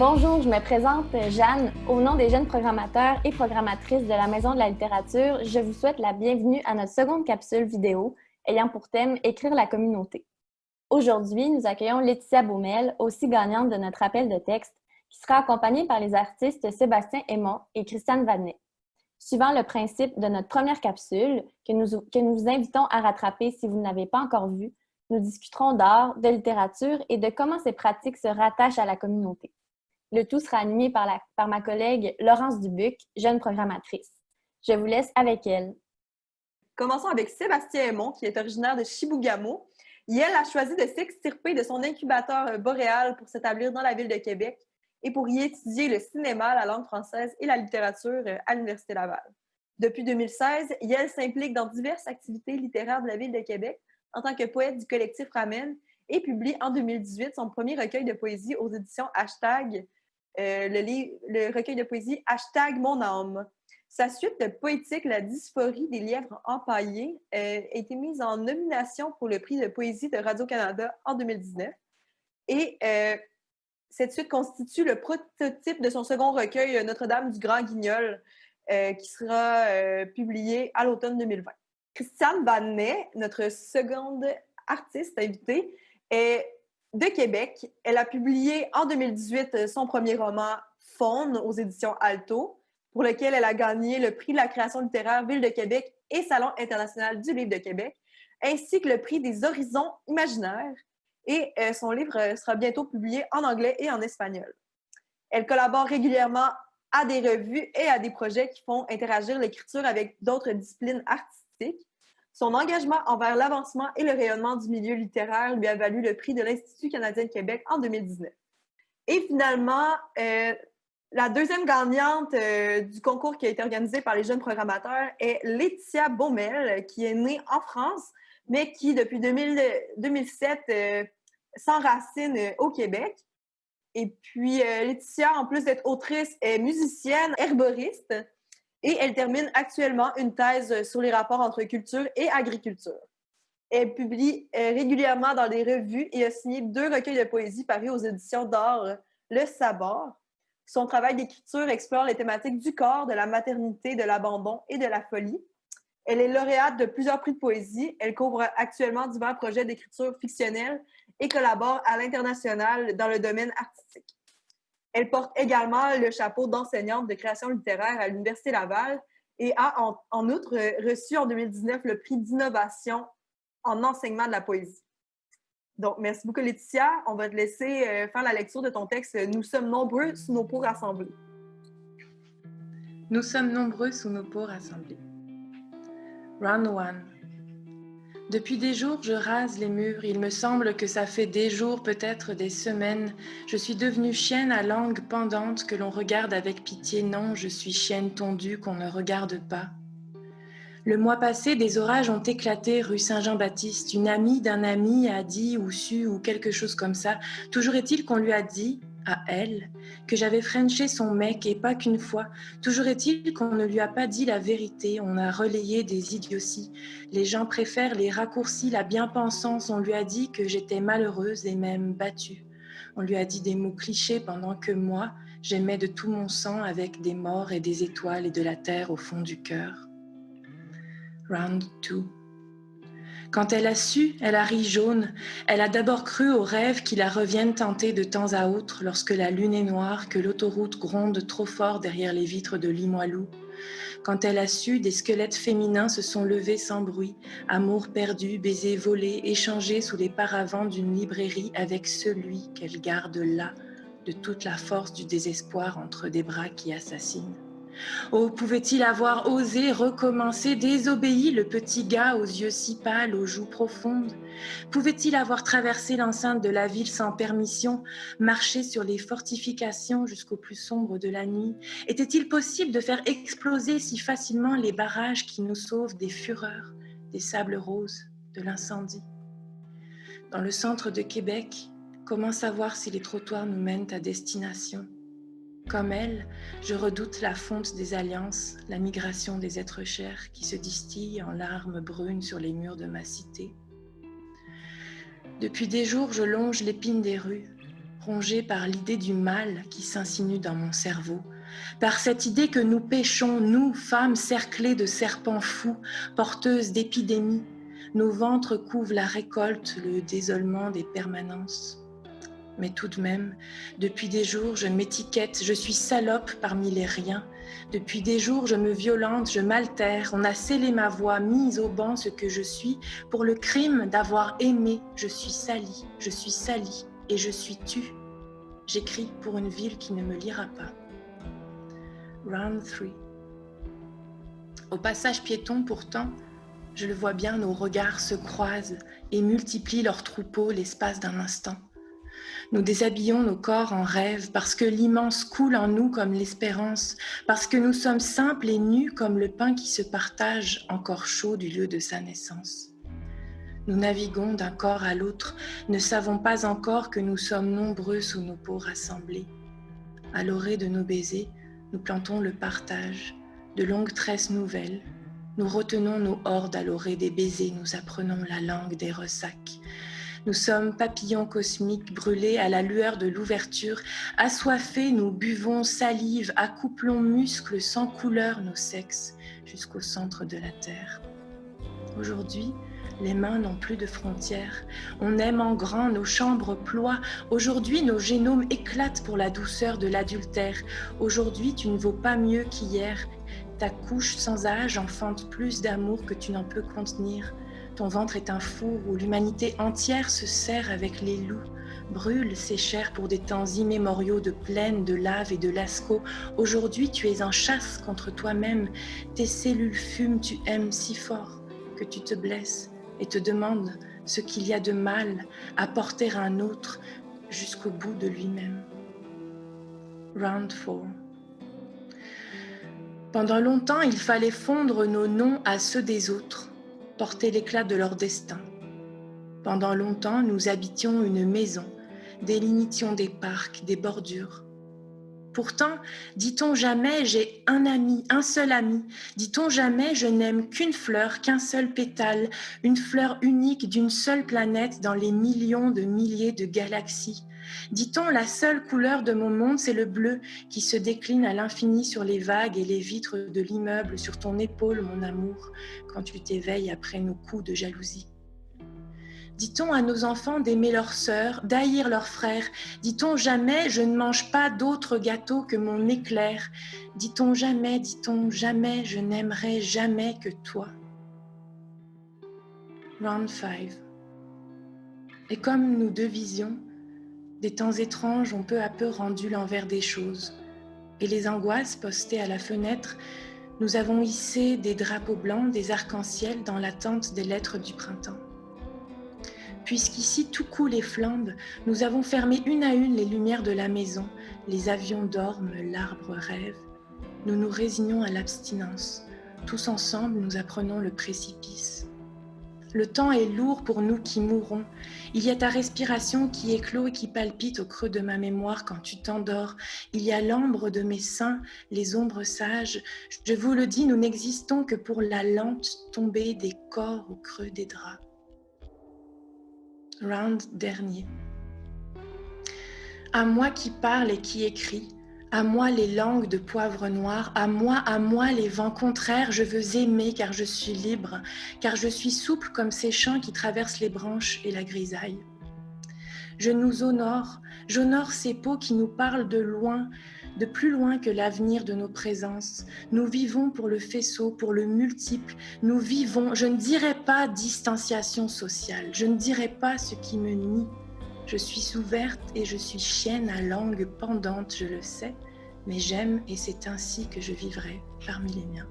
Bonjour, je me présente Jeanne. Au nom des jeunes programmateurs et programmatrices de la Maison de la littérature, je vous souhaite la bienvenue à notre seconde capsule vidéo ayant pour thème « Écrire la communauté ». Aujourd'hui, nous accueillons Laetitia Baumel, aussi gagnante de notre appel de texte, qui sera accompagnée par les artistes Sébastien Aymon et Christiane Vadnet. Suivant le principe de notre première capsule, que nous vous invitons à rattraper si vous ne l'avez pas encore vue, nous discuterons d'art, de littérature et de comment ces pratiques se rattachent à la communauté. Le tout sera animé par ma collègue Laurence Dubuc, jeune programmatrice. Je vous laisse avec elle. Commençons avec Sébastien Aymon, qui est originaire de Chibougamau. Elle a choisi de s'extirper de son incubateur boréal pour s'établir dans la ville de Québec et pour y étudier le cinéma, la langue française et la littérature à l'Université Laval. Depuis 2016, elle s'implique dans diverses activités littéraires de la ville de Québec en tant que poète du collectif Ramen et publie en 2018 son premier recueil de poésie aux éditions Hashtag, le recueil de poésie Hashtag Mon âme. Sa suite poétique, La dysphorie des lièvres empaillés, a été mise en nomination pour le prix de poésie de Radio-Canada en 2019. Et cette suite constitue le prototype de son second recueil, Notre-Dame du Grand Guignol, qui sera publié à l'automne 2020. Christiane Vadnet, notre seconde artiste invitée, est de Québec. Elle a publié en 2018 son premier roman, Faune, aux éditions Alto, pour lequel elle a gagné le prix de la création littéraire Ville de Québec et Salon international du livre de Québec, ainsi que le prix des horizons imaginaires. Et son livre sera bientôt publié en anglais et en espagnol. Elle collabore régulièrement à des revues et à des projets qui font interagir l'écriture avec d'autres disciplines artistiques. Son engagement envers l'avancement et le rayonnement du milieu littéraire lui a valu le prix de l'Institut canadien de Québec en 2019. Et finalement, la deuxième gagnante du concours qui a été organisé par les jeunes programmateurs est Laetitia Baumel, qui est née en France, mais qui, depuis 2007, s'enracine au Québec. Et puis, Laetitia, en plus d'être autrice, est musicienne, herboriste, et elle termine actuellement une thèse sur les rapports entre culture et agriculture. Elle publie régulièrement dans des revues et a signé 2 recueils de poésie parus aux éditions d'art Le Sabord. Son travail d'écriture explore les thématiques du corps, de la maternité, de l'abandon et de la folie. Elle est lauréate de plusieurs prix de poésie. Elle couvre actuellement divers projets d'écriture fictionnelle et collabore à l'international dans le domaine artistique. Elle porte également le chapeau d'enseignante de création littéraire à l'Université Laval et a en outre reçu en 2019 le prix d'innovation en enseignement de la poésie. Donc, merci beaucoup, Laetitia. On va te laisser faire la lecture de ton texte « Nous sommes nombreux sous nos peaux rassemblés ». Nous sommes nombreux sous nos peaux rassemblés. Round 1. Depuis des jours, je rase les murs. Il me semble que ça fait des jours, peut-être des semaines. Je suis devenue chienne à langue pendante que l'on regarde avec pitié. Non, je suis chienne tondue qu'on ne regarde pas. Le mois passé, des orages ont éclaté rue Saint-Jean-Baptiste. Une amie d'un ami a dit ou su ou quelque chose comme ça. Toujours est-il qu'on lui a dit, à elle, que j'avais frenché son mec et pas qu'une fois. Toujours est-il qu'on ne lui a pas dit la vérité. On a relayé des idioties. Les gens préfèrent les raccourcis, la bien-pensance. On lui a dit que j'étais malheureuse et même battue. On lui a dit des mots clichés pendant que moi, j'aimais de tout mon sang avec des morts et des étoiles et de la terre au fond du cœur. Round 2. Quand elle a su, elle a ri jaune. Elle a d'abord cru aux rêves qui la reviennent tenter de temps à autre lorsque la lune est noire, que l'autoroute gronde trop fort derrière les vitres de Limoilou. Quand elle a su, des squelettes féminins se sont levés sans bruit, amour perdu, baisers volés, échangés sous les paravents d'une librairie avec celui qu'elle garde là, de toute la force du désespoir entre des bras qui assassinent. Oh, pouvait-il avoir osé recommencer, désobéi le petit gars aux yeux si pâles, aux joues profondes? Pouvait-il avoir traversé l'enceinte de la ville sans permission, marché sur les fortifications jusqu'au plus sombre de la nuit? Était-il possible de faire exploser si facilement les barrages qui nous sauvent des fureurs, des sables roses, de l'incendie? Dans le centre de Québec, comment savoir si les trottoirs nous mènent à destination? Comme elle, je redoute la fonte des alliances, la migration des êtres chers qui se distillent en larmes brunes sur les murs de ma cité. Depuis des jours, je longe l'épine des rues, rongée par l'idée du mal qui s'insinue dans mon cerveau, par cette idée que nous péchons, nous, femmes cerclées de serpents fous, porteuses d'épidémies, nos ventres couvrent la récolte, le désolement des permanences. Mais tout de même, depuis des jours, je m'étiquette, je suis salope parmi les riens. Depuis des jours, je me violente, je m'altère. On a scellé ma voix, mise au banc ce que je suis. Pour le crime d'avoir aimé, je suis salie et je suis tue. J'écris pour une ville qui ne me lira pas. Round 3. Au passage piéton, pourtant, je le vois bien, nos regards se croisent et multiplient leurs troupeaux l'espace d'un instant. Nous déshabillons nos corps en rêve parce que l'immense coule en nous comme l'espérance, parce que nous sommes simples et nus comme le pain qui se partage encore chaud du lieu de sa naissance. Nous naviguons d'un corps à l'autre, ne savons pas encore que nous sommes nombreux sous nos peaux rassemblées. À l'orée de nos baisers, nous plantons le partage, de longues tresses nouvelles. Nous retenons nos hordes à l'orée des baisers, nous apprenons la langue des ressacs. Nous sommes papillons cosmiques brûlés à la lueur de l'ouverture. Assoiffés, nous buvons salive, accouplons muscles sans couleur nos sexes jusqu'au centre de la terre. Aujourd'hui, les mains n'ont plus de frontières. On aime en grand, nos chambres ploient. Aujourd'hui, nos génomes éclatent pour la douceur de l'adultère. Aujourd'hui, tu ne vaux pas mieux qu'hier. Ta couche sans âge enfante plus d'amour que tu n'en peux contenir. Ton ventre est un four où l'humanité entière se serre avec les loups, brûle ses chairs pour des temps immémoriaux de plaine, de lave et de lascaux. Aujourd'hui, tu es en chasse contre toi-même. Tes cellules fument, tu aimes si fort que tu te blesses et te demandes ce qu'il y a de mal à porter un autre jusqu'au bout de lui-même. Round 4. Pendant longtemps, il fallait fondre nos noms à ceux des autres, porter l'éclat de leur destin. Pendant longtemps, nous habitions une maison, délimitions des parcs, des bordures. Pourtant, dit-on jamais « j'ai un ami, un seul ami ». Dit-on jamais « je n'aime qu'une fleur, qu'un seul pétale », une fleur unique d'une seule planète dans les millions de milliers de galaxies. Dit-on « la seule couleur de mon monde, c'est le bleu qui se décline à l'infini sur les vagues et les vitres de l'immeuble, sur ton épaule, mon amour, quand tu t'éveilles après nos coups de jalousie ». Dit-on à nos enfants d'aimer leurs sœurs, d'haïr leurs frères? Dit-on jamais « je ne mange pas d'autre gâteau que mon éclair » dit-on jamais, je n'aimerai jamais que toi. Round 5. Et comme nous devisions, des temps étranges ont peu à peu rendu l'envers des choses. Et les angoisses postées à la fenêtre, nous avons hissé des drapeaux blancs, des arcs-en-ciel dans l'attente des lettres du printemps. Puisqu'ici tout coule et flambe, nous avons fermé une à une les lumières de la maison. Les avions dorment, l'arbre rêve. Nous nous résignons à l'abstinence. Tous ensemble, nous apprenons le précipice. Le temps est lourd pour nous qui mourons. Il y a ta respiration qui éclot et qui palpite au creux de ma mémoire quand tu t'endors. Il y a l'ambre de mes seins, les ombres sages. Je vous le dis, nous n'existons que pour la lente tombée des corps au creux des draps. Round dernier. À moi qui parle et qui écrit, à moi les langues de poivre noir, à moi les vents contraires, je veux aimer car je suis libre, car je suis souple comme ces champs qui traversent les branches et la grisaille. Je nous honore, j'honore ces peaux qui nous parlent de loin, de plus loin que l'avenir de nos présences. Nous vivons pour le faisceau, pour le multiple. Nous vivons, je ne dirais pas distanciation sociale, je ne dirais pas ce qui me nie. Je suis ouverte et je suis chienne à langue pendante, je le sais, mais j'aime et c'est ainsi que je vivrai parmi les miens.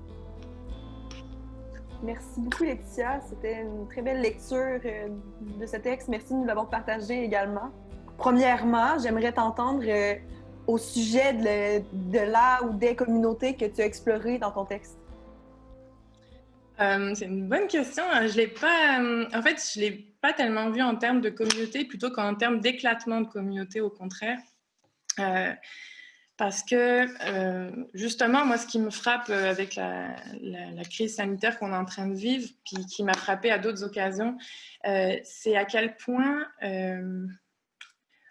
Merci beaucoup, Laetitia. C'était une très belle lecture de ce texte. Merci de nous l'avoir partagé également. Premièrement, j'aimerais t'entendre au sujet de la ou des communautés que tu as explorées dans ton texte. C'est une bonne question. Je l'ai pas tellement vu en termes de communauté, plutôt qu'en termes d'éclatement de communauté, au contraire. Parce que, justement, moi, ce qui me frappe avec la crise sanitaire qu'on est en train de vivre, puis qui m'a frappée à d'autres occasions, c'est à quel point,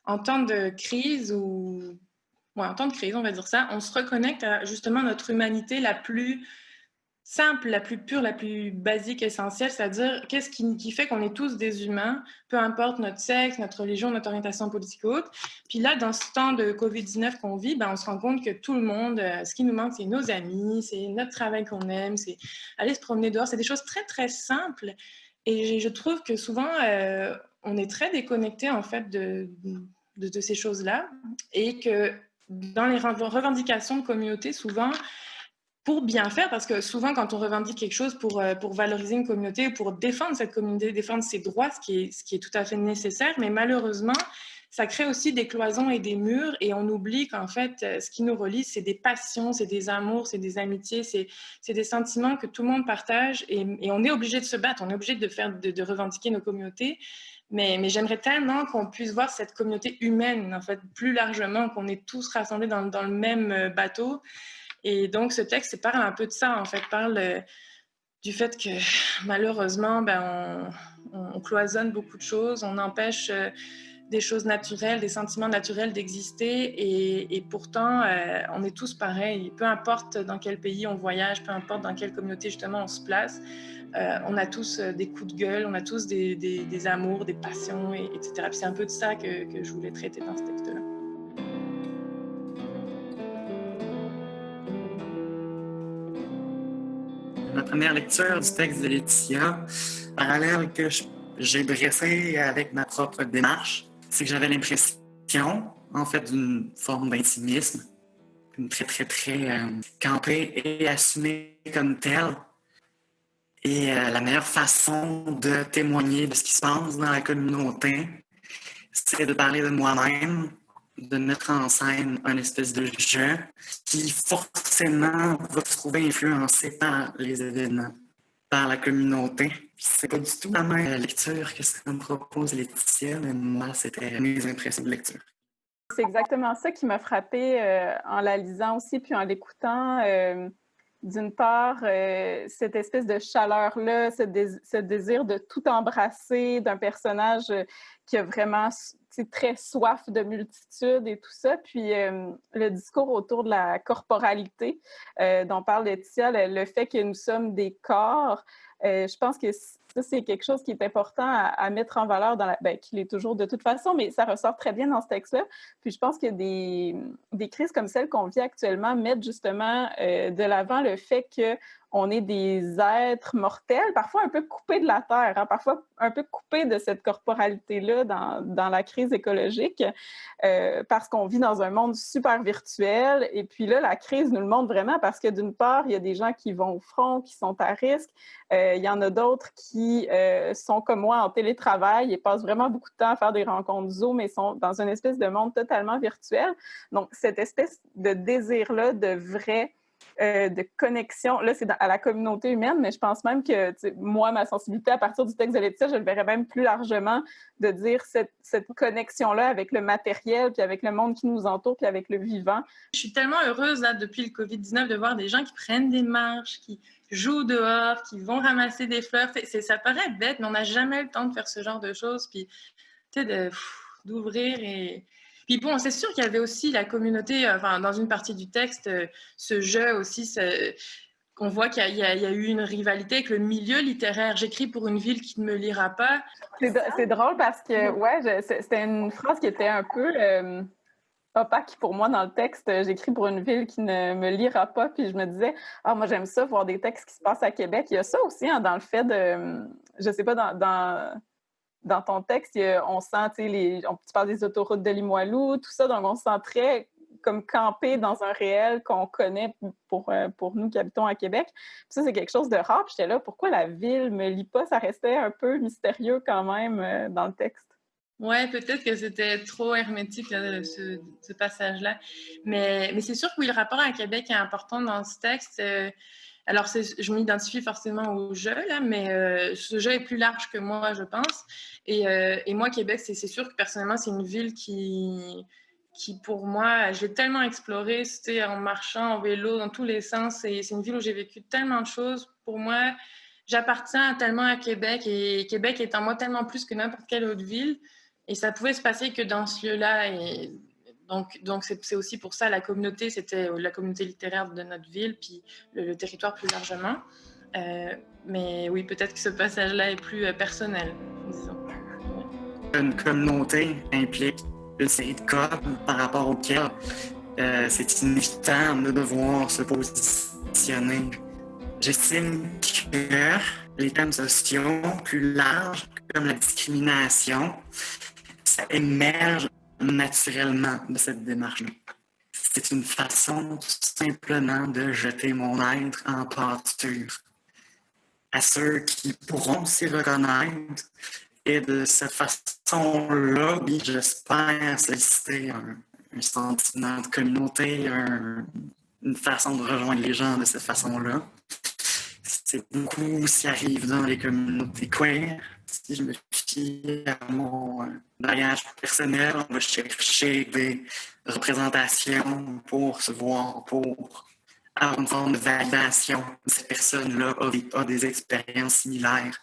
en temps de crise en temps de crise, on va dire ça, on se reconnecte à justement notre humanité la plus simple, la plus pure, la plus basique, essentielle, c'est-à-dire qu'est-ce qui fait qu'on est tous des humains, peu importe notre sexe, notre religion, notre orientation politique ou autre. Puis là, dans ce temps de COVID-19 qu'on vit, on se rend compte que tout le monde, ce qui nous manque, c'est nos amis, c'est notre travail qu'on aime, c'est aller se promener dehors. C'est des choses très, très simples. Et je trouve que souvent, on est très déconnecté, en fait, de ces choses-là. Et que dans les revendications de communauté, souvent, pour bien faire, parce que souvent, quand on revendique quelque chose pour valoriser une communauté, pour défendre cette communauté, défendre ses droits, ce qui est tout à fait nécessaire, mais malheureusement, ça crée aussi des cloisons et des murs, et on oublie qu'en fait, ce qui nous relie, c'est des passions, c'est des amours, c'est des amitiés, c'est des sentiments que tout le monde partage, et on est obligé de se battre, on est obligé de revendiquer nos communautés, mais j'aimerais tellement qu'on puisse voir cette communauté humaine, en fait, plus largement, qu'on est tous rassemblés dans le même bateau. Et donc, ce texte parle un peu de ça, en fait, parle du fait que malheureusement, on cloisonne beaucoup de choses, on empêche des choses naturelles, des sentiments naturels d'exister, et pourtant, on est tous pareils. Peu importe dans quel pays on voyage, peu importe dans quelle communauté justement on se place, on a tous des coups de gueule, on a tous des amours, des passions, etc. Puis c'est un peu de ça que je voulais traiter dans ce texte-là. Ma première lecture du texte de Laetitia, parallèle que j'ai dressé avec ma propre démarche, c'est que j'avais l'impression, en fait, d'une forme d'intimisme, une très, très, très campée et assumée comme telle. Et la meilleure façon de témoigner de ce qui se passe dans la communauté, c'est de parler de moi-même, de mettre en scène un espèce de jeu qui forcément va se trouver influencé par les événements, par la communauté. C'est pas du tout la même lecture que ce que me propose Laetitia, mais moi, c'était mes impressions de lecture. C'est exactement ça qui m'a frappée en la lisant aussi, puis en l'écoutant. D'une part, cette espèce de chaleur-là, ce désir de tout embrasser d'un personnage qui a vraiment très soif de multitude et tout ça. Puis le discours autour de la corporalité dont parle Laetitia, le fait que nous sommes des corps, je pense que ça, c'est quelque chose qui est important à mettre en valeur, qu'il est toujours de toute façon, mais ça ressort très bien dans ce texte-là. Puis je pense que des crises comme celle qu'on vit actuellement mettent justement de l'avant le fait qu'on est des êtres mortels, parfois un peu coupés de la terre, hein, parfois un peu coupés de cette corporalité-là dans la crise écologique, parce qu'on vit dans un monde super virtuel. Et puis là, la crise nous le montre vraiment parce que d'une part, il y a des gens qui vont au front, qui sont à risque. Il y en a d'autres qui sont comme moi en télétravail et passent vraiment beaucoup de temps à faire des rencontres Zoom, mais sont dans une espèce de monde totalement virtuel. Donc, cette espèce de désir-là de vrai, de connexion, là, c'est à la communauté humaine, mais je pense même que, moi, ma sensibilité à partir du texte de Laetitia, je le verrais même plus largement, de dire cette connexion-là avec le matériel, puis avec le monde qui nous entoure, puis avec le vivant. Je suis tellement heureuse, là, depuis le COVID-19, de voir des gens qui prennent des marches, qui jouent dehors, qui vont ramasser des fleurs. Ça paraît bête, mais on n'a jamais le temps de faire ce genre de choses, puis, tu sais, d'ouvrir et... Puis bon, c'est sûr qu'il y avait aussi la communauté, dans une partie du texte, ce jeu aussi, qu'on voit qu'il y a eu une rivalité avec le milieu littéraire. J'écris pour une ville qui ne me lira pas. C'est drôle parce que, c'était une phrase qui était un peu opaque pour moi dans le texte. J'écris pour une ville qui ne me lira pas, puis je me disais, moi j'aime ça, voir des textes qui se passent à Québec. Il y a ça aussi, hein, dans le fait de, je sais pas, dans ton texte, on sent, tu parles des autoroutes de Limoilou, tout ça, donc on se sent très comme campé dans un réel qu'on connaît pour nous qui habitons à Québec. Puis ça, c'est quelque chose de rare. Puis j'étais là, pourquoi la ville me lit pas? Ça restait un peu mystérieux quand même dans le texte. Ouais, peut-être que c'était trop hermétique, là, ce passage-là. Mais c'est sûr que oui, le rapport à Québec est important dans ce texte. Alors, je m'identifie forcément au jeu, là, mais ce jeu est plus large que moi, je pense. Et moi, Québec, c'est sûr que personnellement, c'est une ville qui, pour moi, je l'ai tellement explorée, c'était en marchant, en vélo, dans tous les sens. C'est une ville où j'ai vécu tellement de choses. Pour moi, j'appartiens tellement à Québec, et Québec est en moi tellement plus que n'importe quelle autre ville Et ça pouvait se passer que dans ce lieu-là. Et donc c'est aussi pour ça la communauté, c'était la communauté littéraire de notre ville, puis le territoire plus largement. Mais oui, peut-être que ce passage-là est plus personnel, disons. Une communauté implique une série de codes par rapport auxquels c'est inévitable de devoir se positionner. J'estime que les thèmes sociaux plus larges, comme la discrimination, ça émerge naturellement de cette démarche-là. C'est une façon tout simplement de jeter mon être en pâture à ceux qui pourront s'y reconnaître. Et de cette façon-là, oui, j'espère solliciter un sentiment de communauté, une façon de rejoindre les gens de cette façon-là. C'est beaucoup ce qui arrive dans les communautés queer. Si je me fie à mon bagage personnel, on va chercher des représentations pour se voir, pour avoir une forme de validation. Cette personne-là a des expériences similaires.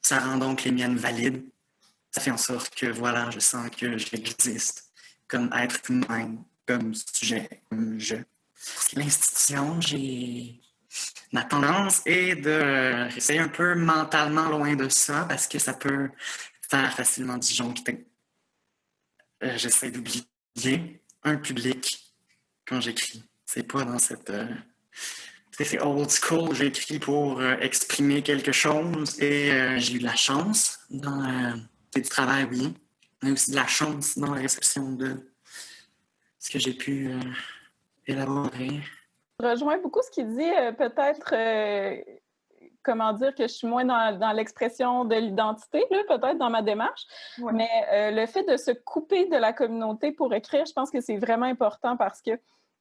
Ça rend donc les miennes valides. Ça fait en sorte que, voilà, je sens que j'existe comme être humain, comme sujet, comme je. L'institution, ma tendance est de rester un peu mentalement loin de ça parce que ça peut faire facilement disjoncter. J'essaie d'oublier un public quand j'écris. C'est pas dans cette... c'est old school, j'écris pour exprimer quelque chose et j'ai eu de la chance dans du travail, oui, mais aussi de la chance dans la réception de ce que j'ai pu élaborer. Je rejoins beaucoup ce qu'il dit, peut-être, comment dire, que je suis moins dans l'expression de l'identité, là, peut-être dans ma démarche, ouais. Mais le fait de se couper de la communauté pour écrire, je pense que c'est vraiment important parce que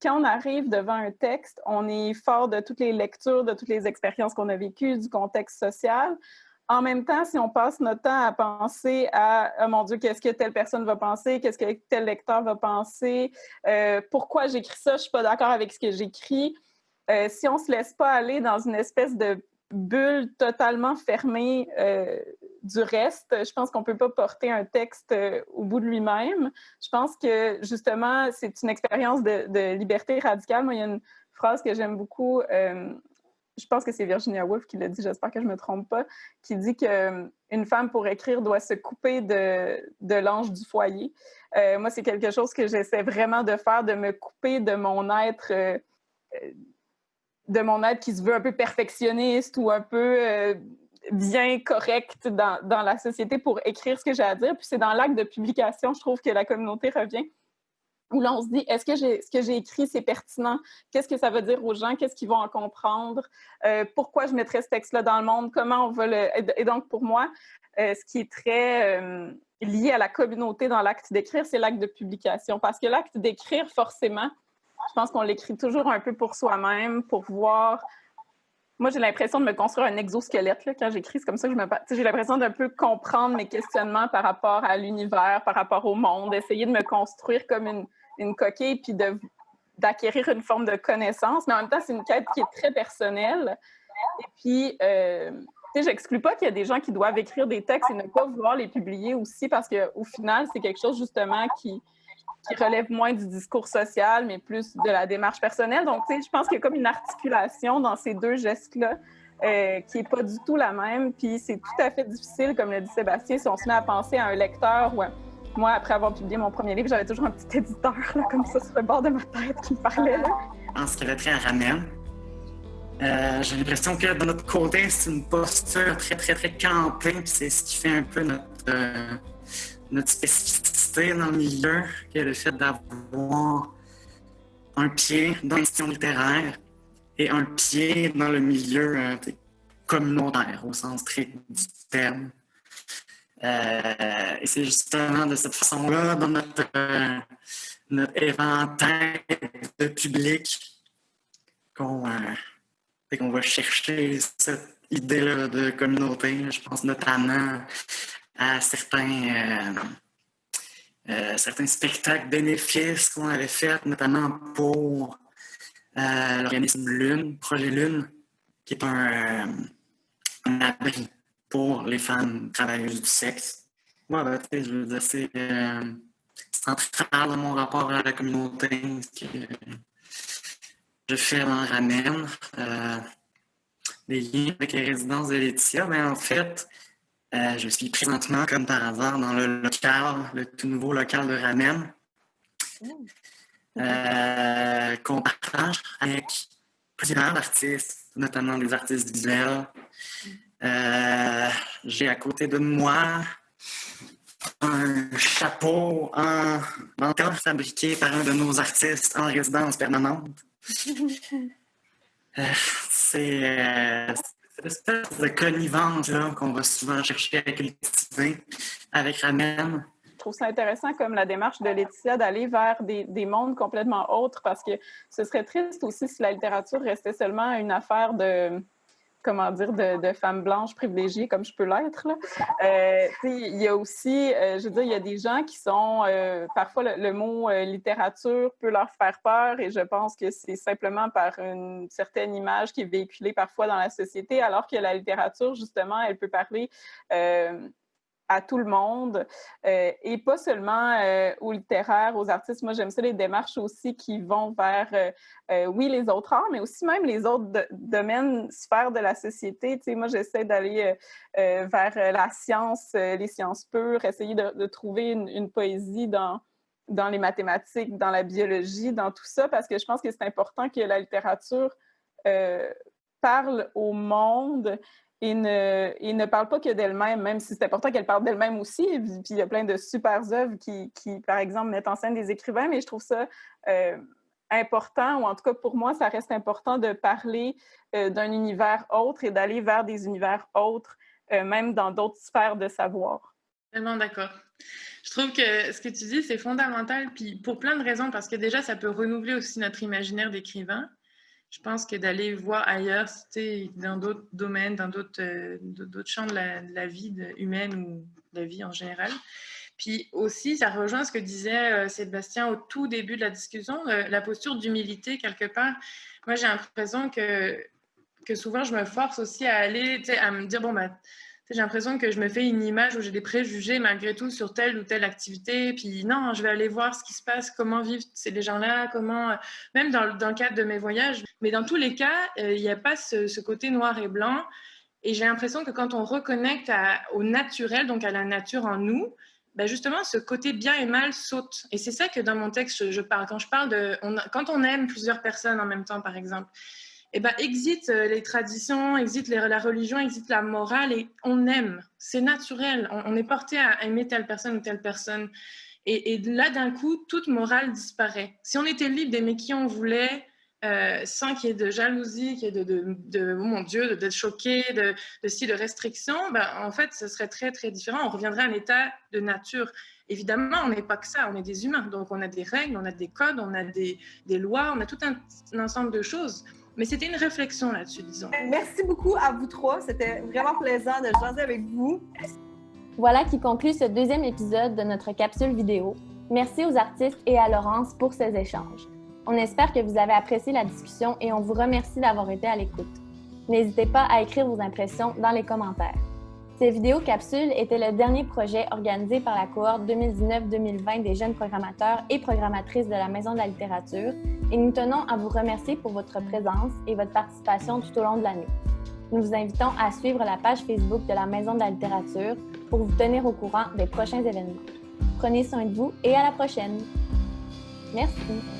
quand on arrive devant un texte, on est fort de toutes les lectures, de toutes les expériences qu'on a vécues, du contexte social. En même temps, si on passe notre temps à penser à « Oh mon Dieu, qu'est-ce que telle personne va penser? Qu'est-ce que tel lecteur va penser? Pourquoi j'écris ça? Je ne suis pas d'accord avec ce que j'écris. » Si on ne se laisse pas aller dans une espèce de bulle totalement fermée du reste, je pense qu'on ne peut pas porter un texte au bout de lui-même. Je pense que, justement, c'est une expérience de liberté radicale. Moi, il y a une phrase que j'aime beaucoup, je pense que c'est Virginia Woolf qui l'a dit, j'espère que je ne me trompe pas, qui dit qu'une femme, pour écrire, doit se couper de l'ange du foyer. Moi, c'est quelque chose que j'essaie vraiment de faire, de me couper de mon être qui se veut un peu perfectionniste ou un peu bien correct dans la société pour écrire ce que j'ai à dire. Puis c'est dans l'acte de publication, je trouve que la communauté revient, où là, on se dit, est-ce que ce que j'ai écrit, c'est pertinent? Qu'est-ce que ça veut dire aux gens? Qu'est-ce qu'ils vont en comprendre? Pourquoi je mettrais ce texte-là dans le monde? Comment on va le... Et donc, pour moi, ce qui est très lié à la communauté dans l'acte d'écrire, c'est l'acte de publication. Parce que l'acte d'écrire, forcément, je pense qu'on l'écrit toujours un peu pour soi-même, pour voir... Moi, j'ai l'impression de me construire un exosquelette là, quand j'écris. C'est comme ça que j'ai l'impression d'un peu comprendre mes questionnements par rapport à l'univers, par rapport au monde, essayer de me construire comme une coquille, puis d'acquérir une forme de connaissance. Mais en même temps, c'est une quête qui est très personnelle. Et puis, j'exclus pas qu'il y a des gens qui doivent écrire des textes et ne pas vouloir les publier aussi, parce qu'au final, c'est quelque chose, justement, qui relève moins du discours social, mais plus de la démarche personnelle. Donc, je pense qu'il y a comme une articulation dans ces deux gestes-là qui n'est pas du tout la même. Puis c'est tout à fait difficile, comme le dit Sébastien, si on se met à penser à un lecteur. Moi, après avoir publié mon premier livre, j'avais toujours un petit éditeur là, comme ça sur le bord de ma tête qui me parlait. Là. En ce qui avait trait à Ramel, j'ai l'impression que de notre côté, c'est une posture très, très, très campée. Puis c'est ce qui fait un peu notre spécificité dans le milieu, qui est le fait d'avoir un pied dans l'institution littéraire et un pied dans le milieu communautaire, au sens strict du terme. Et c'est justement de cette façon-là, dans notre éventail de public, qu'on va chercher cette idée-là de communauté. Je pense notamment à certains spectacles bénéfices qu'on avait faits, notamment pour l'organisme Lune, Projet Lune, qui est un abri pour les femmes travailleuses du sexe, Ouais, ben, tu sais, je veux dire, c'est central dans mon rapport à la communauté, ce que je fais dans Ramène. Les liens avec les résidences de Laetitia, mais en fait, je suis présentement, comme par hasard, dans le tout nouveau local de Ramène, qu'on partage avec plusieurs artistes, notamment des artistes visuels. J'ai à côté de moi un chapeau encore fabriqué par un de nos artistes en résidence permanente. C'est cette espèce de connivence là, qu'on va souvent chercher à cultiver avec Ramène. Je trouve ça intéressant comme la démarche de Laetitia d'aller vers des mondes complètement autres parce que ce serait triste aussi si la littérature restait seulement une affaire de femmes blanches privilégiées comme je peux l'être. Il y a aussi, je veux dire, il y a des gens qui sont, parfois le mot littérature peut leur faire peur et je pense que c'est simplement par une certaine image qui est véhiculée parfois dans la société, alors que la littérature, justement, elle peut parler à tout le monde et pas seulement aux littéraires, aux artistes. Moi, j'aime ça les démarches aussi qui vont vers, oui, les autres arts, mais aussi même les autres domaines, sphères de la société. Tu sais, moi, j'essaie d'aller vers la science, les sciences pures, essayer de trouver une poésie dans les mathématiques, dans la biologie, dans tout ça, parce que je pense que c'est important que la littérature parle au monde et ne parle pas que d'elle-même, même si c'est important qu'elle parle d'elle-même aussi. Puis il y a plein de super œuvres qui, par exemple, mettent en scène des écrivains, mais je trouve ça important, ou en tout cas pour moi, ça reste important de parler d'un univers autre et d'aller vers des univers autres, même dans d'autres sphères de savoir. Tellement d'accord. Je trouve que ce que tu dis, c'est fondamental, puis pour plein de raisons, parce que déjà, ça peut renouveler aussi notre imaginaire d'écrivain. Je pense que d'aller voir ailleurs, dans d'autres domaines, dans d'autres champs de la vie humaine ou de la vie en général. Puis aussi, ça rejoint ce que disait Sébastien au tout début de la discussion, la posture d'humilité quelque part. Moi, j'ai l'impression que souvent, je me force aussi à aller, à me dire, bon, j'ai l'impression que je me fais une image où j'ai des préjugés malgré tout sur telle ou telle activité. Puis non, je vais aller voir ce qui se passe, comment vivent ces gens-là, même dans le cadre de mes voyages. Mais dans tous les cas, il n'y a pas ce côté noir et blanc. Et j'ai l'impression que quand on reconnecte au naturel, donc à la nature en nous, justement, ce côté bien et mal saute. Et c'est ça que dans mon texte, je parle. Quand je parle quand on aime plusieurs personnes en même temps, par exemple, exit les traditions, exit la religion, exit la morale et on aime. C'est naturel. On est porté à aimer telle personne ou telle personne. Et là, d'un coup, toute morale disparaît. Si on était libre d'aimer qui on voulait, sans qu'il y ait de jalousie, qu'il y ait de oh mon Dieu, d'être choqué, de restrictions, en fait, ce serait très, très différent. On reviendrait à un état de nature. Évidemment, on n'est pas que ça, on est des humains. Donc, on a des règles, on a des codes, on a des lois, on a tout un ensemble de choses. Mais c'était une réflexion là-dessus, disons. Merci beaucoup à vous trois. C'était vraiment plaisant de jaser avec vous. Voilà qui conclut ce deuxième épisode de notre capsule vidéo. Merci aux artistes et à Laurence pour ces échanges. On espère que vous avez apprécié la discussion et on vous remercie d'avoir été à l'écoute. N'hésitez pas à écrire vos impressions dans les commentaires. Ces vidéos-capsules étaient le dernier projet organisé par la cohorte 2019-2020 des jeunes programmateurs et programmatrices de la Maison de la littérature et nous tenons à vous remercier pour votre présence et votre participation tout au long de l'année. Nous vous invitons à suivre la page Facebook de la Maison de la littérature pour vous tenir au courant des prochains événements. Prenez soin de vous et à la prochaine! Merci!